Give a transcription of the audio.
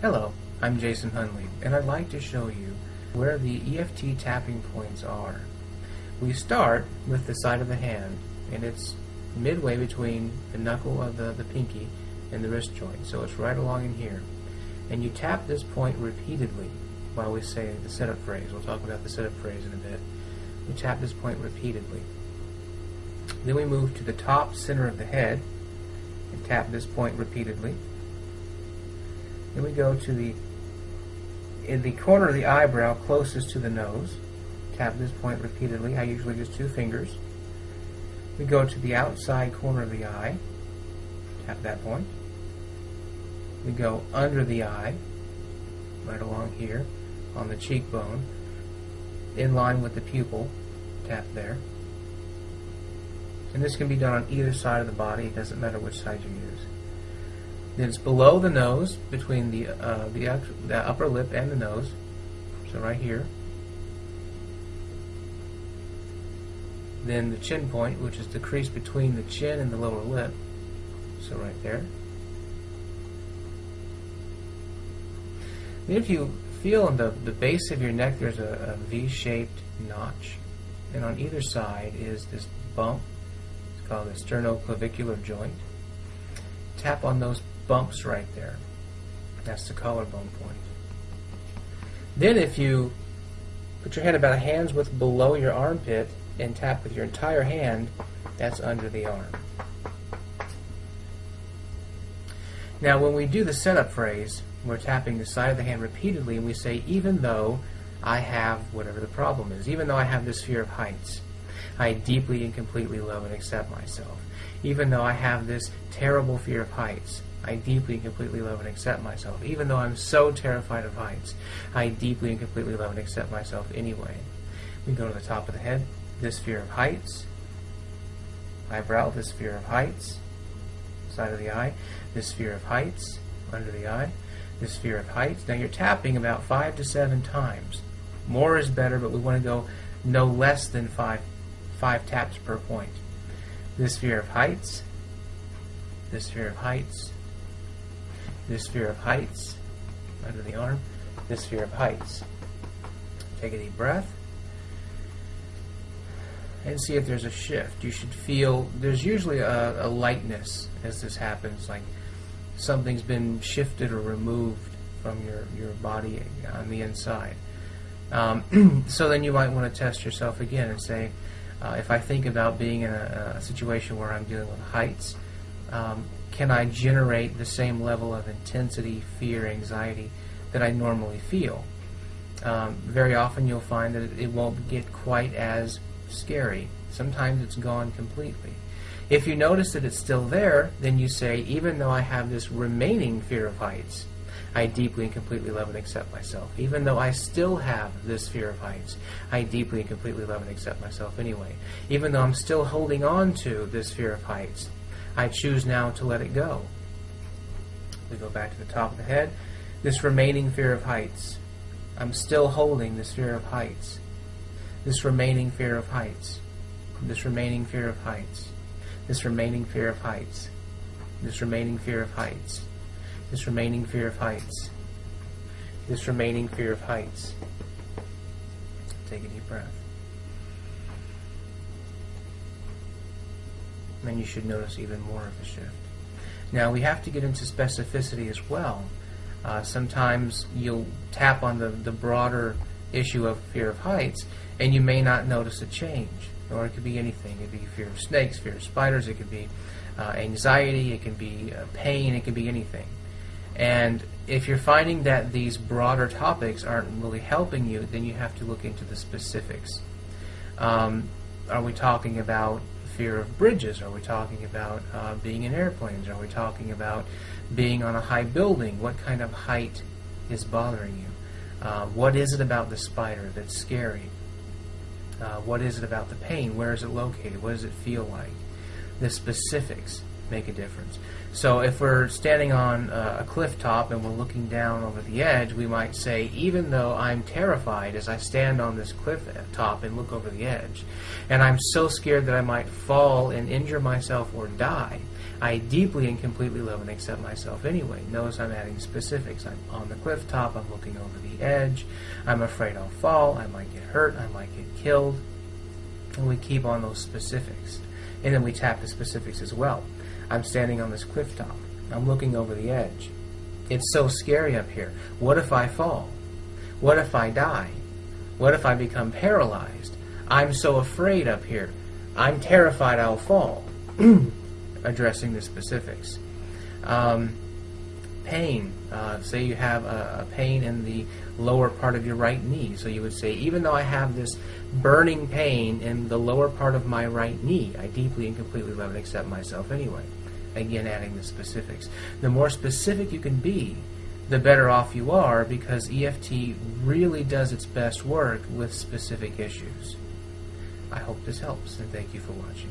Hello, I'm Jason Hunley, and I'd like to show you where the EFT tapping points are. We start with the side of the hand, and it's midway between the knuckle of the pinky and the wrist joint, so it's right along in here. And you tap this point repeatedly while we say the setup phrase. We'll talk about the setup phrase in a bit. We tap this point repeatedly. Then we move to the top center of the head and tap this point repeatedly. Then we go to in the corner of the eyebrow closest to the nose. Tap this point repeatedly. I usually use 2 fingers. We go to the outside corner of the eye. Tap that point. We go under the eye, right along here, on the cheekbone, in line with the pupil. Tap there. And this can be done on either side of the body. It doesn't matter which side you use. Then it's below the nose, between the upper lip and the nose. So right here. Then the chin point, which is the crease between the chin and the lower lip. So right there. Then if you feel on the base of your neck, there's a V-shaped notch. And on either side is this bump. It's called the sternoclavicular joint. Tap on those bumps right there. That's the collarbone point. Then if you put your hand about a hand's width below your armpit and tap with your entire hand, that's under the arm. Now when we do the setup phrase, we're tapping the side of the hand repeatedly, and we say, even though I have whatever the problem is, even though I have this fear of heights, I deeply and completely love and accept myself. Even though I have this terrible fear of heights, I deeply and completely love and accept myself. Even though I'm so terrified of heights, I deeply and completely love and accept myself anyway. We go to the top of the head, this fear of heights, eyebrow, this fear of heights, side of the eye, this fear of heights, under the eye, this fear of heights. Now you're tapping about 5 to 7 times. More is better, but we want to go no less than 5 taps per point. This fear of heights, this fear of heights, this fear of heights, under the arm, this fear of heights. Take a deep breath and see if there's a shift. You should feel, there's usually a lightness as this happens, like something's been shifted or removed from your body on the inside. So then you might want to test yourself again and say, if I think about being in a situation where I'm dealing with heights, can I generate the same level of intensity, fear, anxiety that I normally feel? Very often you'll find that it won't get quite as scary. Sometimes it's gone completely. If you notice that it's still there, then you say, even though I have this remaining fear of heights, I deeply and completely love and accept myself. Even though I still have this fear of heights, I deeply and completely love and accept myself anyway. Even though I'm still holding on to this fear of heights, I choose now to let it go. We go back to the top of the head. This remaining fear of heights. I'm still holding this fear of heights. This remaining fear of heights. This remaining fear of heights. This remaining fear of heights. This remaining fear of heights. This remaining fear of heights. This remaining fear of heights. Take a deep breath. And you should notice even more of a shift. Now we have to get into specificity as well. Sometimes you'll tap on the broader issue of fear of heights and you may not notice a change. Or it could be anything. It could be fear of snakes, fear of spiders, it could be anxiety, it can be pain, it could be anything. And if you're finding that these broader topics aren't really helping you, then you have to look into the specifics. Are we talking about fear of bridges? Are we talking about being in airplanes? Are we talking about being on a high building? What kind of height is bothering you? What is it about the spider that's scary? What is it about the pain? Where is it located? What does it feel like? The specifics make a difference. So if we're standing on a cliff top and we're looking down over the edge, we might say, even though I'm terrified as I stand on this cliff top and look over the edge, and I'm so scared that I might fall and injure myself or die, I deeply and completely love and accept myself anyway. Notice I'm adding specifics. I'm on the cliff top, I'm looking over the edge, I'm afraid I'll fall, I might get hurt, I might get killed. And we keep on those specifics. And then we tap the specifics as well. I'm standing on this cliff top. I'm looking over the edge. It's so scary up here. What if I fall? What if I die? What if I become paralyzed? I'm so afraid up here. I'm terrified I'll fall. Addressing the specifics. Pain. Say you have a pain in the lower part of your right knee. So you would say, even though I have this burning pain in the lower part of my right knee, I deeply and completely love and accept myself anyway. Again, adding the specifics. The more specific you can be, the better off you are, because EFT really does its best work with specific issues. I hope this helps, and thank you for watching.